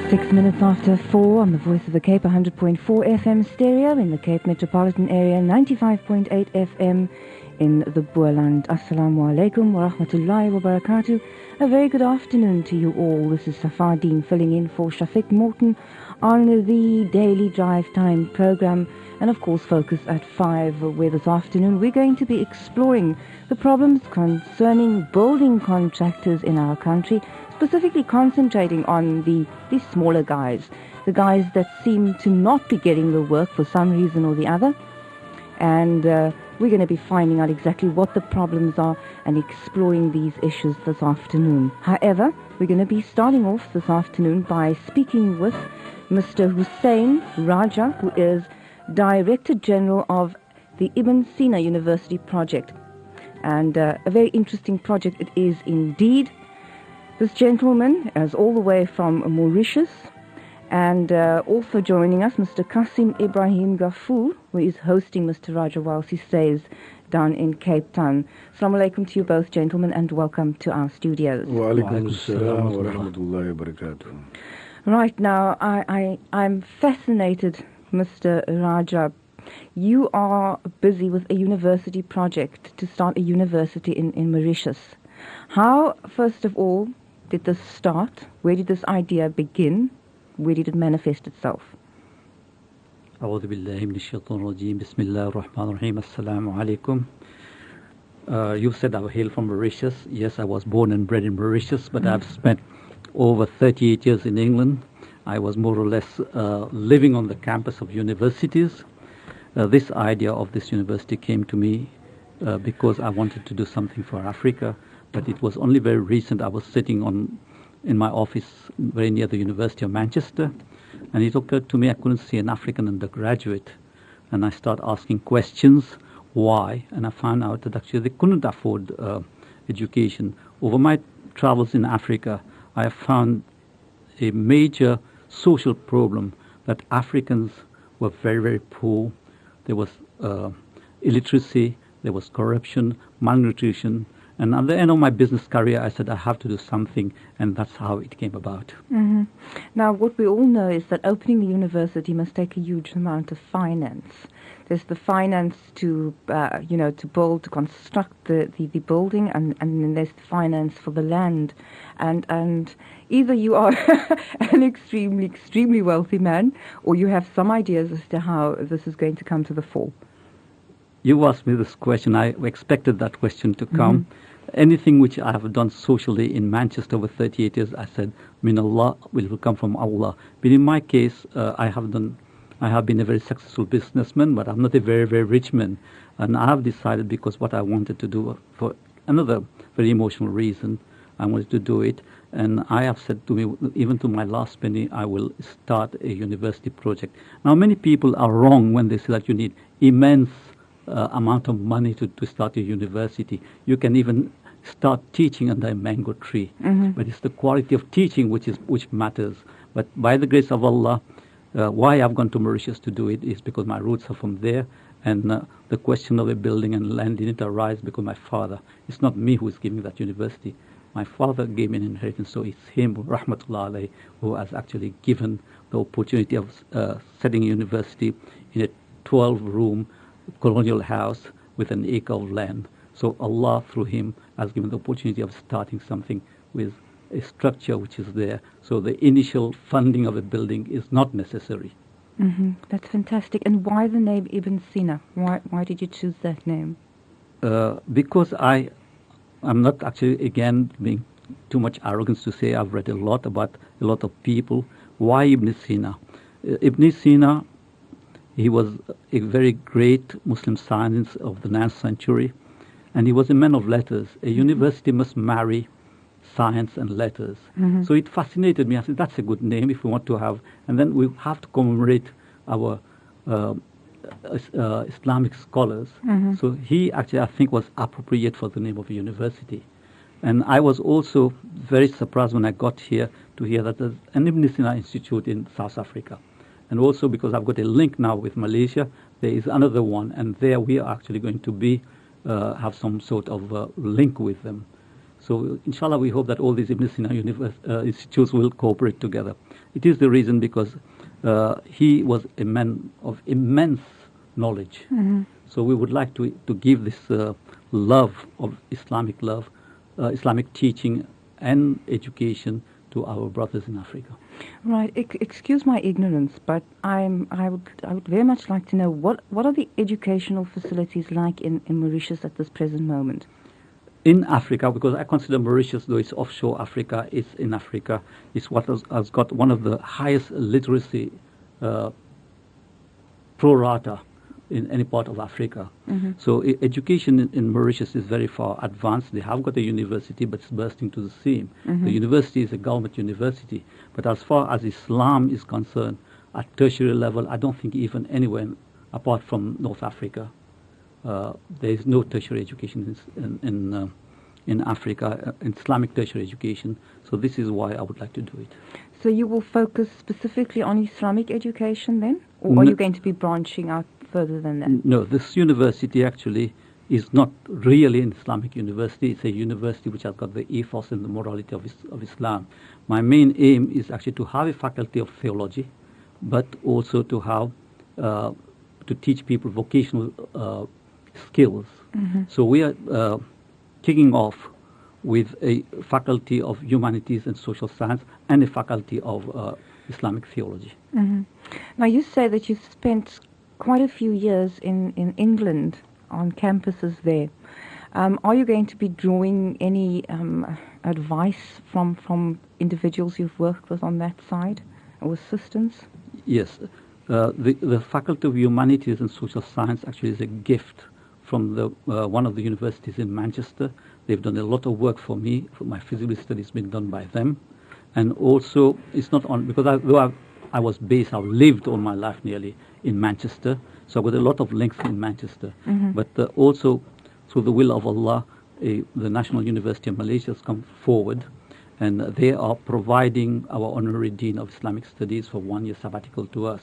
6 minutes after 4 on the Voice of the Cape, 100.4 FM stereo in the Cape metropolitan area, 95.8 FM in the Boerland. Assalamu alaikum wa rahmatullahi wa barakatuh. A very good afternoon to you all. This is Safardeen filling in for Shafiq Morton on the Daily Drive Time program, and of course Focus at 5, where this afternoon we're going to be exploring the problems concerning building contractors in our country, specifically concentrating on the smaller guys, the guys that seem to not be getting the work for some reason or the other. And we're going to be finding out exactly what the problems are and exploring these issues this afternoon. However, we're going to be starting off this afternoon by speaking with Mr. Hoossain Rajah, who is Director General of the Ibn Sina University project. And a very interesting project it is indeed. This gentleman is all the way from Mauritius, and also joining us, Mr. Qasim Ibrahim Ghafoor, who is hosting Mr. Rajah whilst he stays down in Cape Town. Assalamu alaikum to you both, gentlemen, and welcome to our studios. Wa alaikum assalam wa rahmatullahi wa barakatuh. Right now, I'm fascinated, Mr. Rajah. You are busy with a university project to start a university in Mauritius. How, first of all, did this start? Where did this idea begin? Where did it manifest itself? أعوذ بالله من الشيطان الرجيم بسم الله الرحمن الرحيم السلام عليكم. You said I hail from Mauritius. Yes, I was born and bred in Mauritius, but I've spent over 38 years in England. I was more or less living on the campus of universities. This idea of this university came to me because I wanted to do something for Africa. But it was only very recent. I was sitting in my office very near the University of Manchester, and it occurred to me I couldn't see an African undergraduate. And I started asking questions, why? And I found out that actually they couldn't afford education. Over my travels in Africa, I have found a major social problem that Africans were very, very poor. There was illiteracy, there was corruption, malnutrition. And at the end of my business career, I said I have to do something, and that's how it came about. Mm-hmm. Now, what we all know is that opening the university must take a huge amount of finance. There's the finance to, to build, to construct the building, and then there's the finance for the land. And either you are an extremely wealthy man, or you have some ideas as to how this is going to come to the fore. You asked me this question. I expected that question to come. Mm-hmm. Anything which I have done socially in Manchester over 38 years, I said, min Allah will come from Allah. But in my case, I have been a very successful businessman, but I'm not a very, very rich man. And I have decided, because what I wanted to do for another very emotional reason, I wanted to do it. And I have said to me, even to my last penny, I will start a university project. Now, many people are wrong when they say that you need immense amount of money to start a university. You can even start teaching under a mango tree. Mm-hmm. But it's the quality of teaching which matters. But by the grace of Allah, why I've gone to Mauritius to do it is because my roots are from there, and the question of a building and land in it arises because my father, it's not me who is giving that university. My father gave me an inheritance, so it's him, rahmatullah alayhi, who has actually given the opportunity of setting a university in a 12-room colonial house with an acre of land. So Allah, through him, has given the opportunity of starting something with a structure which is there. So the initial funding of a building is not necessary. Mm-hmm. That's fantastic. And why the name Ibn Sina? Why did you choose that name? Because I'm not actually, again, being too much arrogance to say I've read a lot about a lot of people. Why Ibn Sina? Ibn Sina, he was a very great Muslim scientist of the 9th century, and he was a man of letters. A university must marry science and letters. Mm-hmm. So it fascinated me. I said, that's a good name if we want to have, and then we have to commemorate our Islamic scholars. Mm-hmm. So he actually, I think, was appropriate for the name of a university. And I was also very surprised when I got here to hear that there's an Ibn Sina Institute in South Africa. And also because I've got a link now with Malaysia, there is another one, and there we are actually going to be have some sort of link with them. So inshallah, we hope that all these Ibn Sina institutes will cooperate together. It is the reason because he was a man of immense knowledge. So we would like to give this love of Islamic love, Islamic teaching and education to our brothers in Africa. Right. Excuse my ignorance, but I would very much like to know what are the educational facilities like in Mauritius at this present moment? In Africa, because I consider Mauritius, though it's offshore Africa, it's in Africa, it's what has got one of the highest literacy pro rata in any part of Africa. So education in Mauritius is very far advanced. They have got a university, but it's bursting to the seam. The university is a government university. But as far as Islam is concerned, at tertiary level, I don't think even anywhere apart from North Africa, there is no tertiary education in Africa, Islamic tertiary education. So this is why I would like to do it. So you will focus specifically on Islamic education then? Or are you going to be branching out further than that? No, this university actually is not really an Islamic university. It's a university which has got the ethos and the morality of Islam. My main aim is actually to have a faculty of theology, but also to have to teach people vocational skills. So we are kicking off with a faculty of humanities and social science and a faculty of Islamic theology. Now you say that you've spent quite a few years in England on campuses there. Are you going to be drawing any advice from individuals you've worked with on that side, or assistance? Yes. The Faculty of Humanities and Social Science actually is a gift from one of the universities in Manchester. They've done a lot of work for me. For my feasibility studies been done by them. And also, it's not on, because I was based, I've lived all my life nearly in Manchester, so I've got a lot of links in Manchester. But also, through the will of Allah, the National University of Malaysia has come forward, and they are providing our Honorary Dean of Islamic Studies for 1 year sabbatical to us.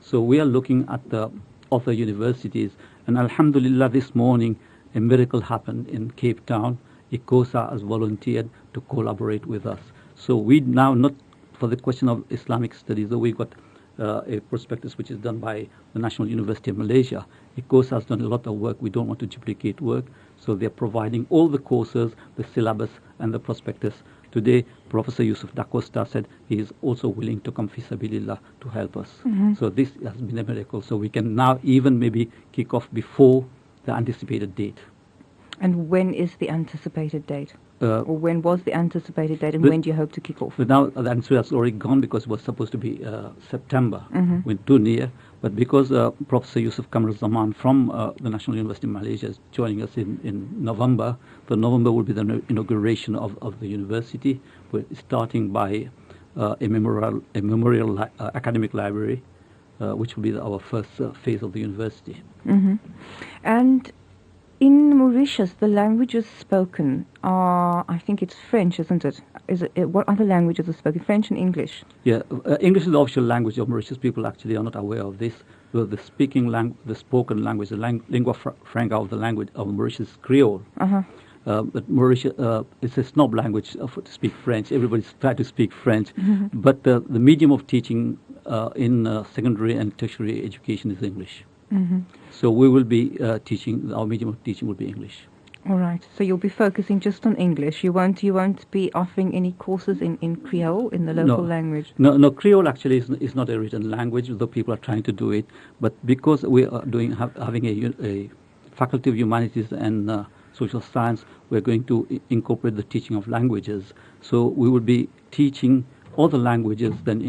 So we are looking at the other universities, and Alhamdulillah, this morning a miracle happened in Cape Town. ICOSA has volunteered to collaborate with us. So we now, not for the question of Islamic studies, though we've got a prospectus which is done by the National University of Malaysia. ICOSA has done a lot of work. We don't want to duplicate work. So they're providing all the courses, the syllabus, and the prospectus. Today, Professor Yusuf Da Costa said he is also willing to come fisabilillah to help us. So this has been a miracle. So we can now even maybe kick off before the anticipated date. And when is the anticipated date? Or when was the anticipated date, and when do you hope to kick off? But now the answer has already gone, because it was supposed to be September. We're too near. But because Professor Yusuf Kamar Zaman from the National University of Malaysia is joining us in November, so November will be the inauguration of the university. We're starting by a memorial academic library, which will be our first phase of the university. And in Mauritius, the languages spoken are, I think it's French, isn't it? What other languages are spoken? French and English? Yeah, English is the official language of Mauritius. People actually are not aware of this. Well, the spoken language, the lingua franca of the language of Mauritius is Creole. But Mauritius, it's a snob language to speak French. Everybody's trying to speak French. But the medium of teaching in secondary and tertiary education is English. So we will be teaching, our medium of teaching will be English. All right. So you'll be focusing just on English. You won't be offering any courses in Creole, in the local language? No, Creole actually is not a written language, though people are trying to do it. But because we are having a Faculty of Humanities and Social Science, we're going to incorporate the teaching of languages. So we will be teaching other languages than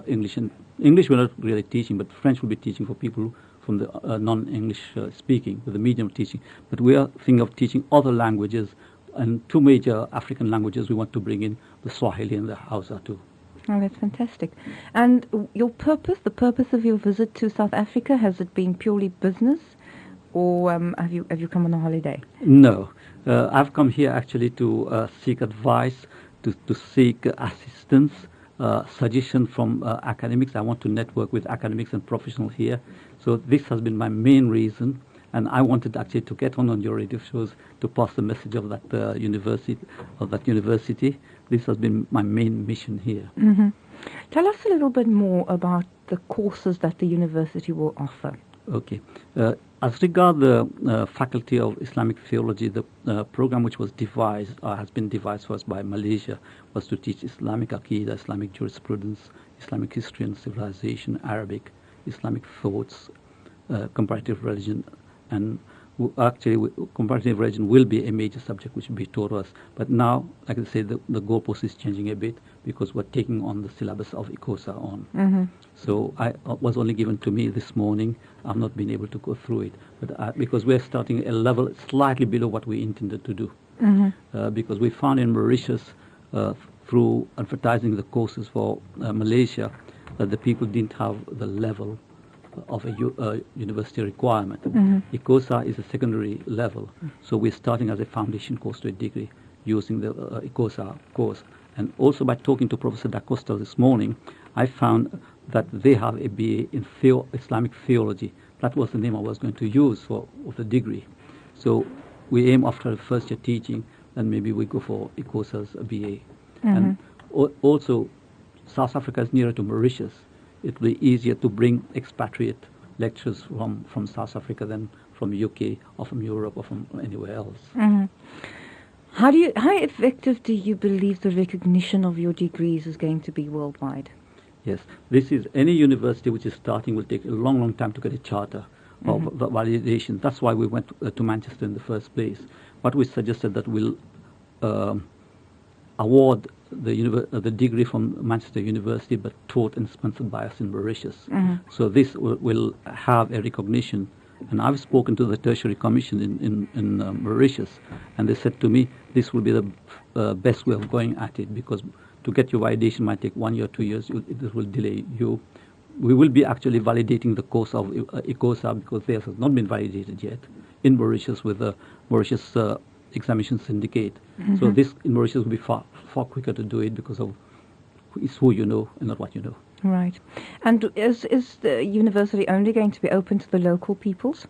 English. And English we're not really teaching, but French will be teaching for people from the non-English speaking, with the medium of teaching. But we are thinking of teaching other languages, and two major African languages we want to bring in, the Swahili and the Hausa too. Oh, that's fantastic. And your purpose, the purpose of your visit to South Africa, has it been purely business, or have you come on a holiday? No, I've come here actually to seek advice, to seek assistance, suggestion from academics. I want to network with academics and professionals here. So this has been my main reason, and I wanted actually to get on your radio shows to pass the message of that university. This has been my main mission here. Tell us a little bit more about the courses that the university will offer. Okay. As regard the Faculty of Islamic Theology, the program which was devised, has been devised for us by Malaysia, was to teach Islamic Aqidah, Islamic jurisprudence, Islamic history and civilization, Arabic, Islamic thoughts, comparative religion, and comparative religion will be a major subject which will be taught us. But now, like I say, the goalpost is changing a bit because we're taking on the syllabus of ICOSA on. Mm-hmm. So I was only given to me this morning. I've not been able to go through it, but because we're starting a level slightly below what we intended to do. Mm-hmm. Because we found in Mauritius, through advertising the courses for Malaysia, that the people didn't have the level of a university requirement. Mm-hmm. ICOSA is a secondary level, so we're starting as a foundation course to a degree using the ICOSA course. And also by talking to Professor Da Costa this morning, I found that they have a BA in Islamic theology. That was the name I was going to use for the degree. So we aim after the first year teaching, then maybe we go for ICOSA's BA. Mm-hmm. And also, South Africa is nearer to Mauritius. It will be easier to bring expatriate lecturers from South Africa than from UK or from Europe or from anywhere else. Mm-hmm. How effective do you believe the recognition of your degrees is going to be worldwide? Yes, this is any university which is starting will take a long, long time to get a charter of validation. That's why we went to Manchester in the first place. But we suggested that we'll award the degree from Manchester University, but taught and sponsored by us in Mauritius. Mm-hmm. So this will have a recognition. And I've spoken to the Tertiary Commission in Mauritius, and they said to me, this will be the best way of going at it, because to get your validation might take 1 year, 2 years. It will delay you. We will be actually validating the course of ICOSA, because theirs has not been validated yet in Mauritius with the Mauritius Examination Syndicate. Mm-hmm. So this in Mauritius will be far quicker to do it, because of it's who you know and not what you know. Right. And is the university only going to be open to the local peoples?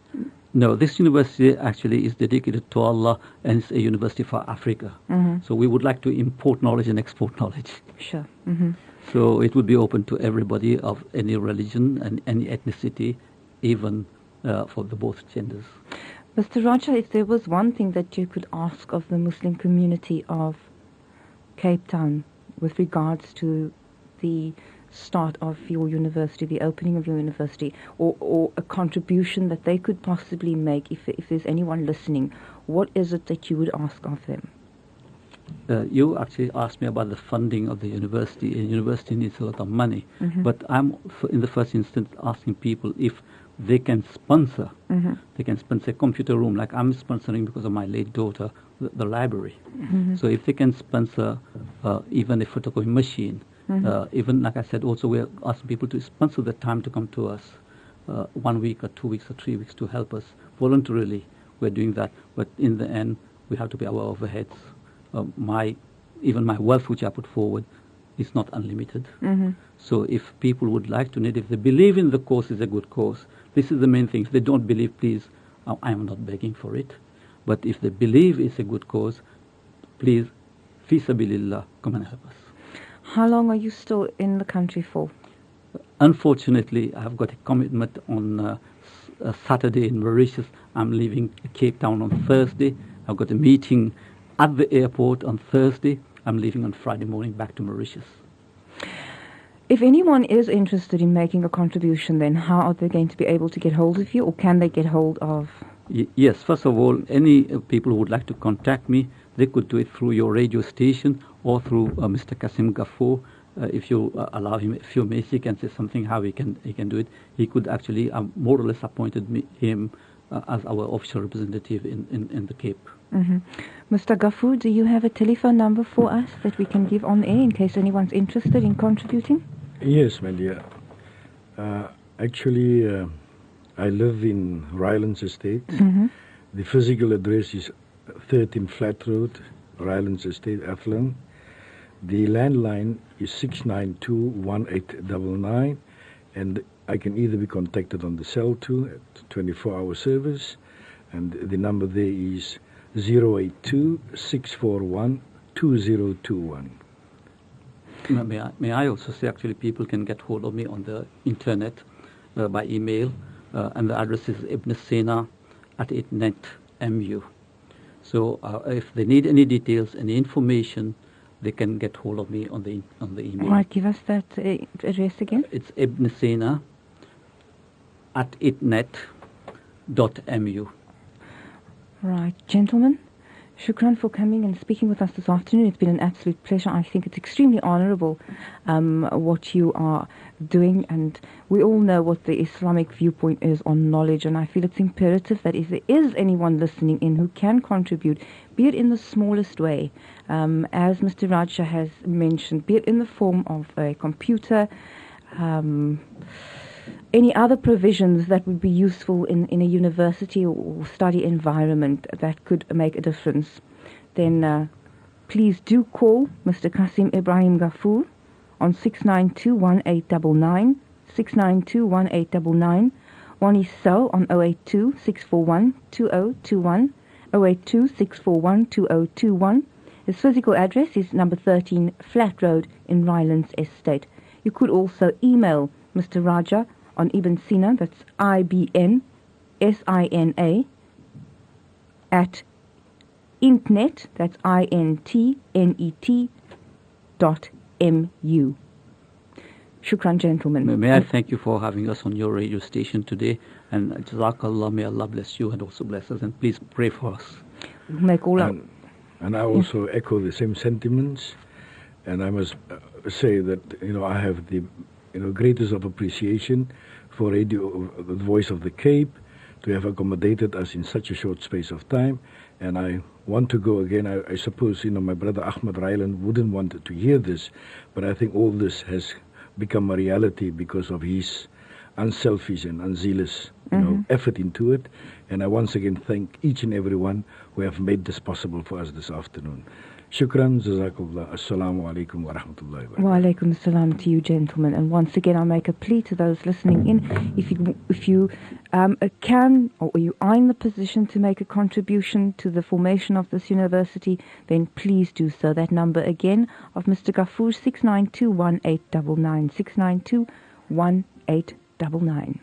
No, this university actually is dedicated to Allah, and it's a university for Africa. Mm-hmm. So we would like to import knowledge and export knowledge. Sure. Mm-hmm. So it would be open to everybody of any religion and any ethnicity, even for the both genders. Mr. Rajah, if there was one thing that you could ask of the Muslim community of Cape Town with regards to the start of your university, the opening of your university, or a contribution that they could possibly make, if there's anyone listening, what is it that you would ask of them? You actually asked me about the funding of the university. A university needs a lot of money, Mm-hmm. but I'm in the first instance asking people if they can sponsor. Mm-hmm. They can sponsor a computer room, like I'm sponsoring because of my late daughter, the library. Mm-hmm. So if they can sponsor even a photocopy machine, Mm-hmm. even like I said, also we're asking people to sponsor the time to come to us, 1 week or 2 weeks or 3 weeks to help us voluntarily. We're doing that, but in the end, we have to pay our overheads. Even my wealth, which I put forward, is not unlimited. Mm-hmm. So if people would like to donate, if they believe in the course is a good course, this is the main thing. If they don't believe, please, I am not begging for it. But if they believe it's a good cause, please, fi sabilillah, come and help us. How long are you still in the country for? Unfortunately, I've got a commitment on Saturday in Mauritius. I'm leaving Cape Town on Thursday. I've got a meeting at the airport on Thursday. I'm leaving on Friday morning back to Mauritius. If anyone is interested in making a contribution, then how are they going to be able to get hold of you, or can they get hold of? Yes, first of all, any people who would like to contact me, they could do it through your radio station or through Mr. Kasim Gafour. If you allow him a few minutes, he can say something how he can do it. He could actually more or less appointed him as our official representative in the Cape. Mm-hmm. Mr. Gafour, do you have a telephone number for us that we can give on air in case anyone's interested in contributing? Yes, my dear. Actually, I live in Rylands Estate. Mm-hmm. The physical address is 13 Flat Road, Rylands Estate, Athlone. The landline is 692-1899, and I can either be contacted on the cell too, at 24-hour service, and the number there is 082-641-2021. May I also say, actually, people can get hold of me on the internet by email, and the address is ibnsina@itnet.mu. So if they need any details, any information, they can get hold of me on the email. All right, give us that address again. It's ibnsina@itnet.mu. Right, gentlemen, shukran for coming and speaking with us this afternoon. It's been an absolute pleasure. I think it's extremely honorable what you are doing, and we all know what the Islamic viewpoint is on knowledge, and I feel it's imperative that if there is anyone listening in who can contribute, be it in the smallest way, as Mr. Rajah has mentioned, be it in the form of a computer, any other provisions that would be useful in a university or study environment that could make a difference, then please do call Mr. Qasim Ibrahim Ghafoor on 692-1899, 692-1899, on his cell on 082-641-2021, 082-641-2021. His physical address is number 13 Flat Road in Rylands Estate. You could also email Mr. Rajah on Ibn Sina, that's IBNSINA, at intnet, that's INTNET.mu. Shukran, gentlemen. May I thank you for having us on your radio station today, and Jazakallah, may Allah bless you and also bless us, and please pray for us. We'll make all up. And I also echo the same sentiments, and I must say that, I have the greatest of appreciation for Radio, the Voice of the Cape, to have accommodated us in such a short space of time. And I want to go again. I suppose, my brother Ahmed Ryland wouldn't want to hear this, but I think all this has become a reality because of his unselfish and unzealous effort into it. And I once again thank each and every one who have made this possible for us this afternoon. Shukran, jazakallah, assalamu alaikum wa rahmatullahi wa barakatuh. Wa alaikum assalam to you, gentlemen. And once again, I make a plea to those listening in. If you can, or you are in the position to make a contribution to the formation of this university, then please do so. That number again of Mr. Ghafoor, 692-1899, 692-1899.